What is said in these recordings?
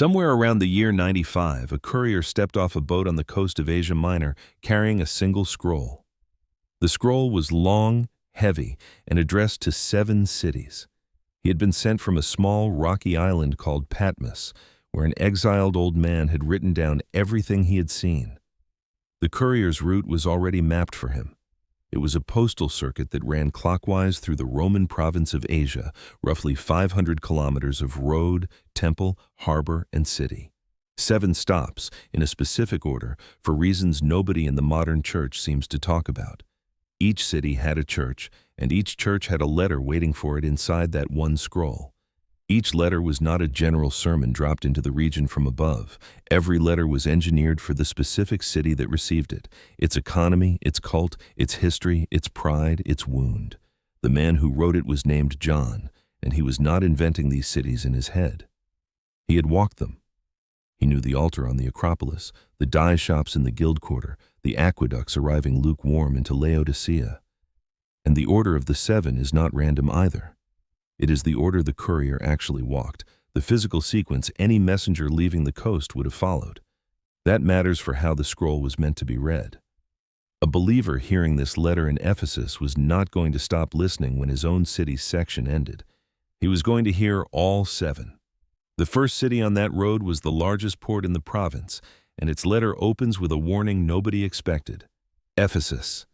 Somewhere around the year 95, a courier stepped off a boat on the coast of Asia Minor carrying a single scroll. The scroll was long, heavy, and addressed to 7 cities. He had been sent from a small, rocky island called Patmos, where an exiled old man had written down everything he had seen. The courier's route was already mapped for him. It was a postal circuit that ran clockwise through the Roman province of Asia, roughly 500 kilometers of road, temple, harbor, and city. 7 stops, in a specific order, for reasons nobody in the modern church seems to talk about. Each city had a church, and each church had a letter waiting for it inside that one scroll. Each letter was not a general sermon dropped into the region from above. Every letter was engineered for the specific city that received it, its economy, its cult, its history, its pride, its wound. The man who wrote it was named John, and he was not inventing these cities in his head. He had walked them. He knew the altar on the Acropolis, the dye shops in the Guild Quarter, the aqueducts arriving lukewarm into Laodicea. And the order of the 7 is not random either. It is the order the courier actually walked, the physical sequence any messenger leaving the coast would have followed. That matters for how the scroll was meant to be read. A believer hearing this letter in Ephesus was not going to stop listening when his own city's section ended. He was going to hear all 7. The first city on that road was the largest port in the province, and its letter opens with a warning nobody expected. Ephesus.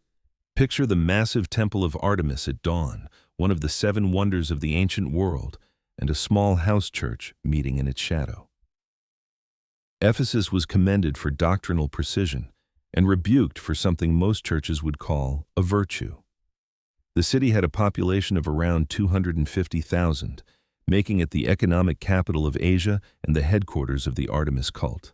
Picture the massive Temple of Artemis at dawn, one of the 7 wonders of the ancient world, and a small house church meeting in its shadow. Ephesus was commended for doctrinal precision and rebuked for something most churches would call a virtue. The city had a population of around 250,000, making it the economic capital of Asia and the headquarters of the Artemis cult.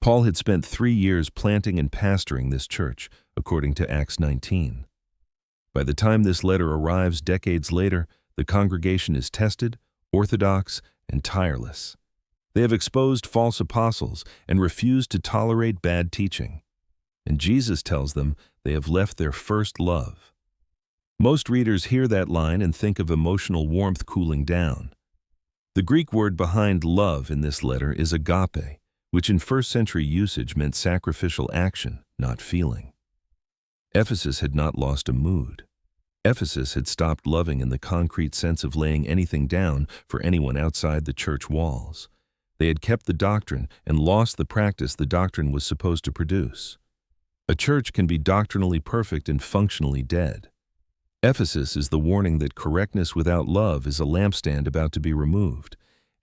Paul had spent 3 years planting and pastoring this church, according to Acts 19. By the time this letter arrives decades later, the congregation is tested, orthodox, and tireless. They have exposed false apostles and refused to tolerate bad teaching. And Jesus tells them they have left their first love. Most readers hear that line and think of emotional warmth cooling down. The Greek word behind love in this letter is agape, which in first-century usage meant sacrificial action, not feeling. Ephesus had not lost a mood. Ephesus had stopped loving in the concrete sense of laying anything down for anyone outside the church walls. They had kept the doctrine and lost the practice the doctrine was supposed to produce. A church can be doctrinally perfect and functionally dead. Ephesus is the warning that correctness without love is a lampstand about to be removed.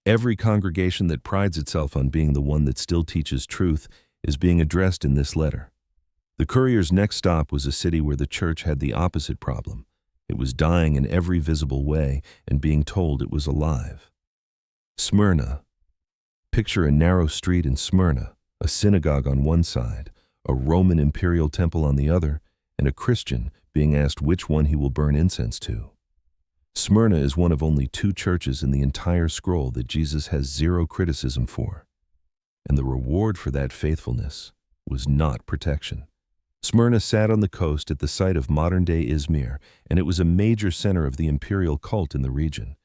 Every congregation that prides itself on being the one that still teaches truth is being addressed in this letter. The courier's next stop was a city where the church had the opposite problem. It was dying in every visible way and being told it was alive. Smyrna. Picture a narrow street in Smyrna, a synagogue on one side, a Roman imperial temple on the other, and a Christian being asked which one he will burn incense to. Smyrna is one of only 2 churches in the entire scroll that Jesus has 0 criticism for. And the reward for that faithfulness was not protection. Smyrna sat on the coast at the site of modern-day Izmir, and it was a major center of the imperial cult in the region.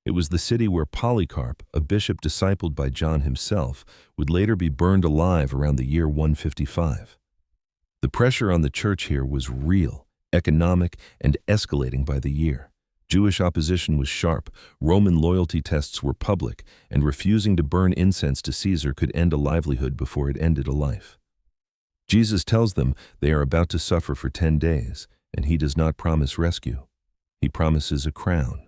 It was the city where Polycarp, a bishop discipled by John himself, would later be burned alive around the year 155. The pressure on the church here was real, economic, and escalating by the year. Jewish opposition was sharp, Roman loyalty tests were public, and refusing to burn incense to Caesar could end a livelihood before it ended a life. Jesus tells them they are about to suffer for 10 days, and he does not promise rescue. He promises a crown.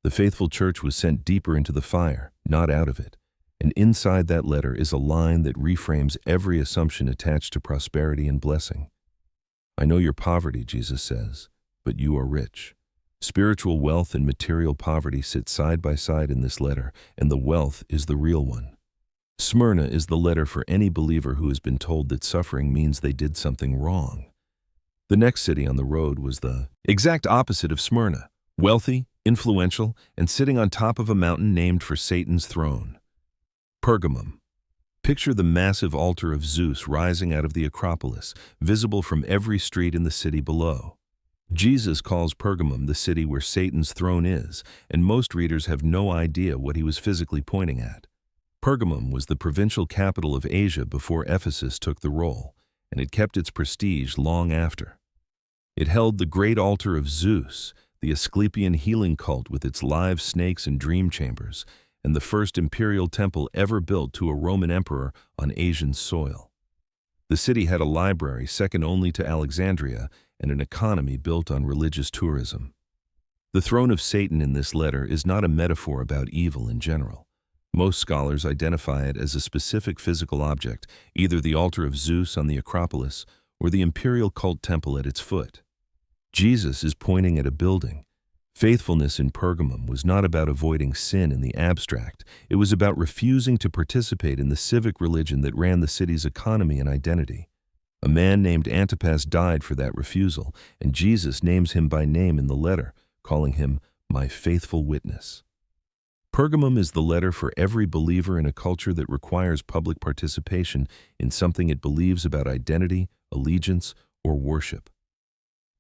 The faithful church was sent deeper into the fire, not out of it. And inside that letter is a line that reframes every assumption attached to prosperity and blessing. I know your poverty, Jesus says, but you are rich. Spiritual wealth and material poverty sit side by side in this letter, and the wealth is the real one. Smyrna is the letter for any believer who has been told that suffering means they did something wrong. The next city on the road was the exact opposite of Smyrna, wealthy, influential, and sitting on top of a mountain named for Satan's throne. Pergamum. Picture the massive altar of Zeus rising out of the Acropolis, visible from every street in the city below. Jesus calls Pergamum the city where Satan's throne is, and most readers have no idea what he was physically pointing at. Pergamum was the provincial capital of Asia before Ephesus took the role, and it kept its prestige long after. It held the great altar of Zeus, the Asclepian healing cult with its live snakes and dream chambers, and the first imperial temple ever built to a Roman emperor on Asian soil. The city had a library second only to Alexandria and an economy built on religious tourism. The throne of Satan in this letter is not a metaphor about evil in general. Most scholars identify it as a specific physical object, either the altar of Zeus on the Acropolis or the imperial cult temple at its foot. Jesus is pointing at a building. Faithfulness in Pergamum was not about avoiding sin in the abstract. It was about refusing to participate in the civic religion that ran the city's economy and identity. A man named Antipas died for that refusal, and Jesus names him by name in the letter, calling him my faithful witness. Pergamum is the letter for every believer in a culture that requires public participation in something it believes about identity, allegiance, or worship.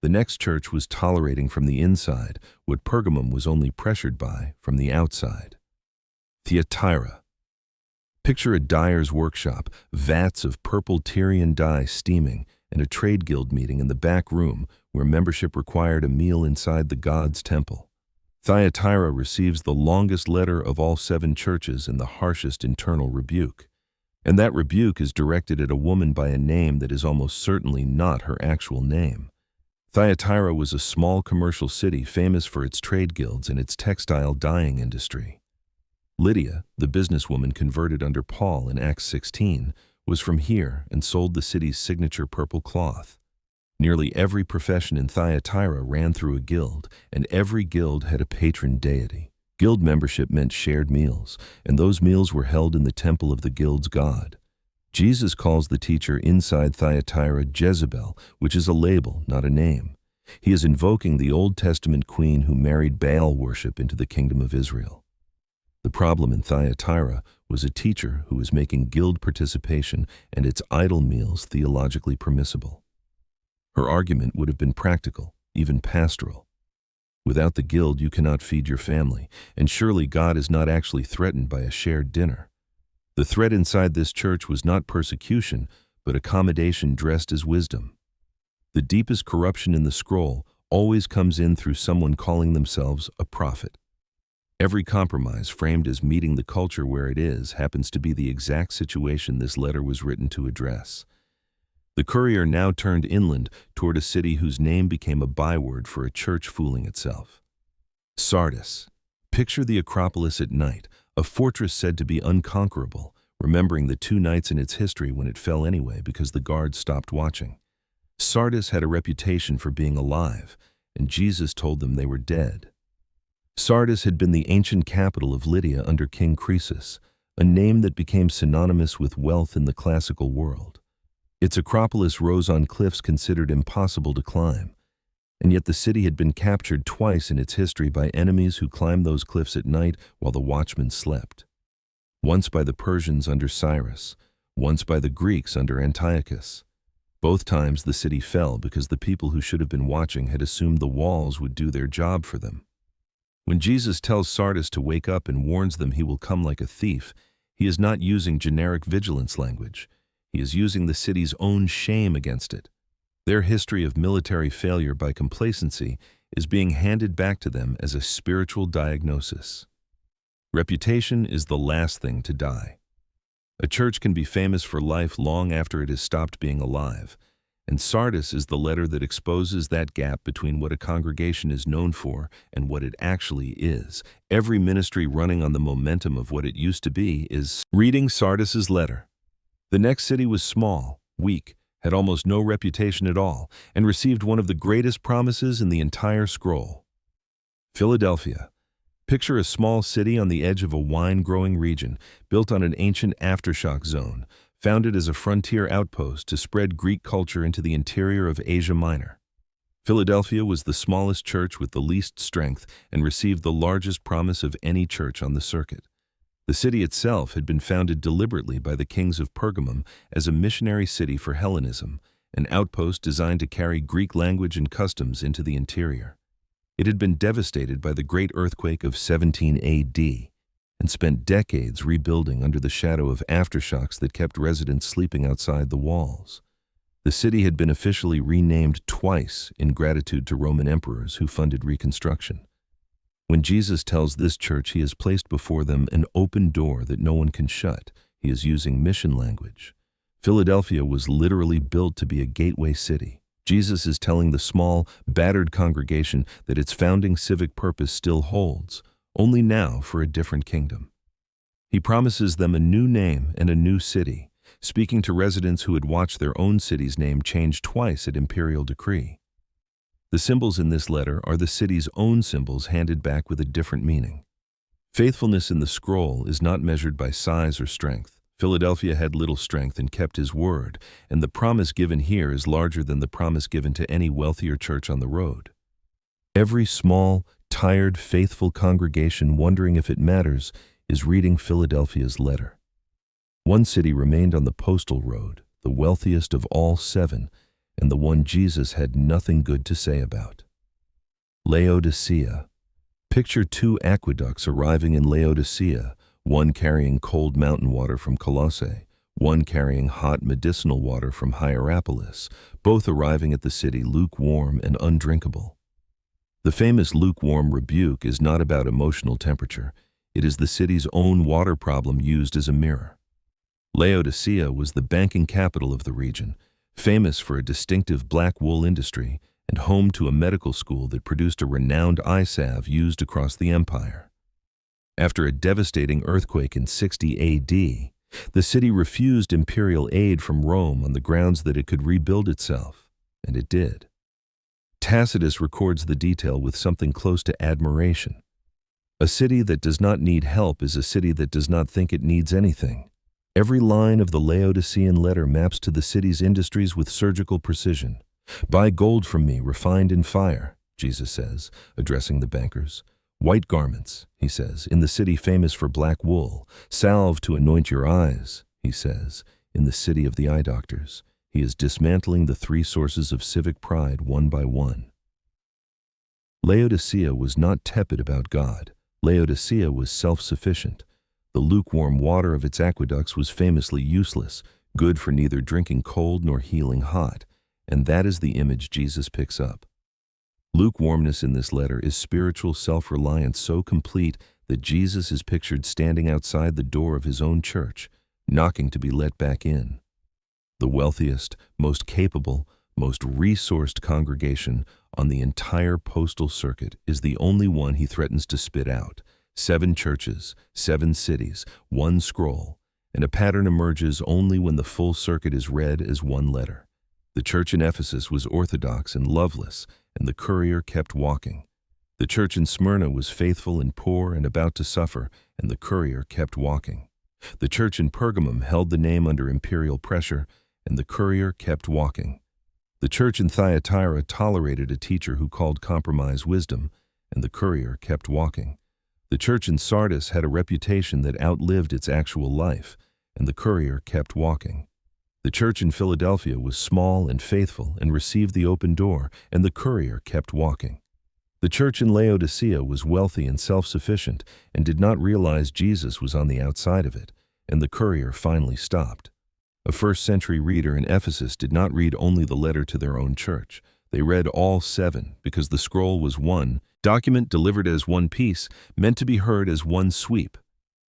The next church was tolerating from the inside what Pergamum was only pressured by from the outside. Thyatira. Picture a dyer's workshop, vats of purple Tyrian dye steaming, and a trade guild meeting in the back room where membership required a meal inside the god's temple. Thyatira receives the longest letter of all 7 churches and the harshest internal rebuke. And that rebuke is directed at a woman by a name that is almost certainly not her actual name. Thyatira was a small commercial city famous for its trade guilds and its textile dyeing industry. Lydia, the businesswoman converted under Paul in Acts 16, was from here and sold the city's signature purple cloth. Nearly every profession in Thyatira ran through a guild, and every guild had a patron deity. Guild membership meant shared meals, and those meals were held in the temple of the guild's god. Jesus calls the teacher inside Thyatira Jezebel, which is a label, not a name. He is invoking the Old Testament queen who married Baal worship into the kingdom of Israel. The problem in Thyatira was a teacher who was making guild participation and its idol meals theologically permissible. Her argument would have been practical, even pastoral. Without the guild, you cannot feed your family, and surely God is not actually threatened by a shared dinner. The threat inside this church was not persecution, but accommodation dressed as wisdom. The deepest corruption in the scroll always comes in through someone calling themselves a prophet. Every compromise framed as meeting the culture where it is happens to be the exact situation this letter was written to address. The courier now turned inland toward a city whose name became a byword for a church fooling itself. Sardis. Picture the Acropolis at night, a fortress said to be unconquerable, remembering the 2 nights in its history when it fell anyway because the guards stopped watching. Sardis had a reputation for being alive, and Jesus told them they were dead. Sardis had been the ancient capital of Lydia under King Croesus, a name that became synonymous with wealth in the classical world. Its Acropolis rose on cliffs considered impossible to climb, and yet the city had been captured twice in its history by enemies who climbed those cliffs at night while the watchmen slept. Once by the Persians under Cyrus, once by the Greeks under Antiochus. Both times the city fell because the people who should have been watching had assumed the walls would do their job for them. When Jesus tells Sardis to wake up and warns them he will come like a thief, he is not using generic vigilance language. He is using the city's own shame against it. Their history of military failure by complacency is being handed back to them as a spiritual diagnosis. Reputation is the last thing to die. A church can be famous for life long after it has stopped being alive, and Sardis is the letter that exposes that gap between what a congregation is known for and what it actually is. Every ministry running on the momentum of what it used to be is reading Sardis's letter. The next city was small, weak, had almost no reputation at all, and received one of the greatest promises in the entire scroll. Philadelphia. Picture a small city on the edge of a wine-growing region, built on an ancient aftershock zone, founded as a frontier outpost to spread Greek culture into the interior of Asia Minor. Philadelphia was the smallest church with the least strength and received the largest promise of any church on the circuit. The city itself had been founded deliberately by the kings of Pergamum as a missionary city for Hellenism, an outpost designed to carry Greek language and customs into the interior. It had been devastated by the great earthquake of 17 AD, and spent decades rebuilding under the shadow of aftershocks that kept residents sleeping outside the walls. The city had been officially renamed twice in gratitude to Roman emperors who funded reconstruction. When Jesus tells this church he has placed before them an open door that no one can shut, he is using mission language. Philadelphia was literally built to be a gateway city. Jesus is telling the small, battered congregation that its founding civic purpose still holds, only now for a different kingdom. He promises them a new name and a new city, speaking to residents who had watched their own city's name change twice at imperial decree. The symbols in this letter are the city's own symbols handed back with a different meaning. Faithfulness in the scroll is not measured by size or strength. Philadelphia had little strength and kept his word, and the promise given here is larger than the promise given to any wealthier church on the road. Every small, tired, faithful congregation wondering if it matters is reading Philadelphia's letter. One city remained on the postal road, the wealthiest of all 7, and the one Jesus had nothing good to say about. Laodicea. Picture 2 aqueducts arriving in Laodicea, one carrying cold mountain water from Colossae, one carrying hot medicinal water from Hierapolis, both arriving at the city lukewarm and undrinkable. The famous lukewarm rebuke is not about emotional temperature. It is the city's own water problem used as a mirror. Laodicea was the banking capital of the region, famous for a distinctive black wool industry and home to a medical school that produced a renowned eye salve used across the empire. After a devastating earthquake in 60 AD, the city refused imperial aid from Rome on the grounds that it could rebuild itself, and it did. Tacitus records the detail with something close to admiration. A city that does not need help is a city that does not think it needs anything. Every line of the Laodicean letter maps to the city's industries with surgical precision. "Buy gold from me, refined in fire," Jesus says, addressing the bankers. "White garments," he says, in the city famous for black wool. "Salve to anoint your eyes," he says, in the city of the eye doctors. He is dismantling the 3 sources of civic pride one by one. Laodicea was not tepid about God. Laodicea was self-sufficient. The lukewarm water of its aqueducts was famously useless, good for neither drinking cold nor healing hot, and that is the image Jesus picks up. Lukewarmness in this letter is spiritual self-reliance so complete that Jesus is pictured standing outside the door of his own church, knocking to be let back in. The wealthiest, most capable, most resourced congregation on the entire postal circuit is the only one he threatens to spit out. 7 churches, 7 cities, 1 scroll, and a pattern emerges only when the full circuit is read as one letter. The church in Ephesus was orthodox and loveless, and the courier kept walking. The church in Smyrna was faithful and poor and about to suffer, and the courier kept walking. The church in Pergamum held the name under imperial pressure, and the courier kept walking. The church in Thyatira tolerated a teacher who called compromise wisdom, and the courier kept walking. The church in Sardis had a reputation that outlived its actual life, and the courier kept walking. The church in Philadelphia was small and faithful and received the open door, and the courier kept walking. The church in Laodicea was wealthy and self-sufficient and did not realize Jesus was on the outside of it, and the courier finally stopped. A first-century reader in Ephesus did not read only the letter to their own church. They read all 7 because the scroll was one document delivered as one piece, meant to be heard as one sweep.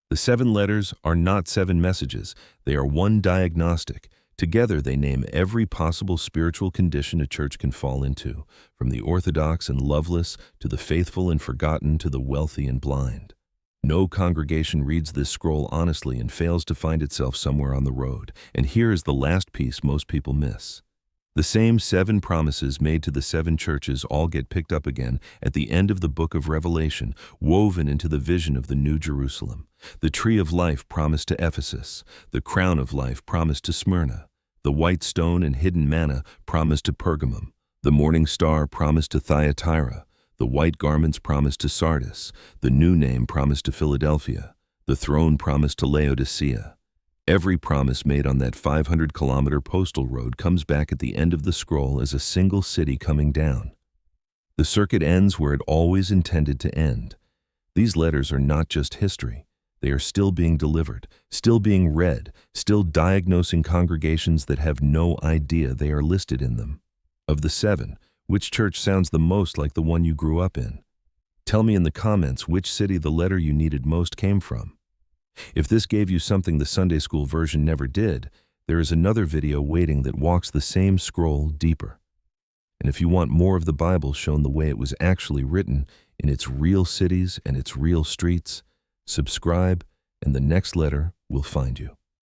The 7 letters are not 7 messages. They are one diagnostic. Together they name every possible spiritual condition a church can fall into, from the orthodox and loveless to the faithful and forgotten to the wealthy and blind. No congregation reads this scroll honestly and fails to find itself somewhere on the road. And here is the last piece most people miss. The same 7 promises made to the 7 churches all get picked up again at the end of the book of Revelation, woven into the vision of the New Jerusalem. The tree of life promised to Ephesus, the crown of life promised to Smyrna, the white stone and hidden manna promised to Pergamum, the morning star promised to Thyatira, the white garments promised to Sardis, the new name promised to Philadelphia, the throne promised to Laodicea. Every promise made on that 500-kilometer postal road comes back at the end of the scroll as a single city coming down. The circuit ends where it always intended to end. These letters are not just history. They are still being delivered, still being read, still diagnosing congregations that have no idea they are listed in them. Of the 7, which church sounds the most like the one you grew up in? Tell me in the comments which city the letter you needed most came from. If this gave you something the Sunday school version never did, there is another video waiting that walks the same scroll deeper. And if you want more of the Bible shown the way it was actually written, in its real cities and its real streets, subscribe, and the next letter will find you.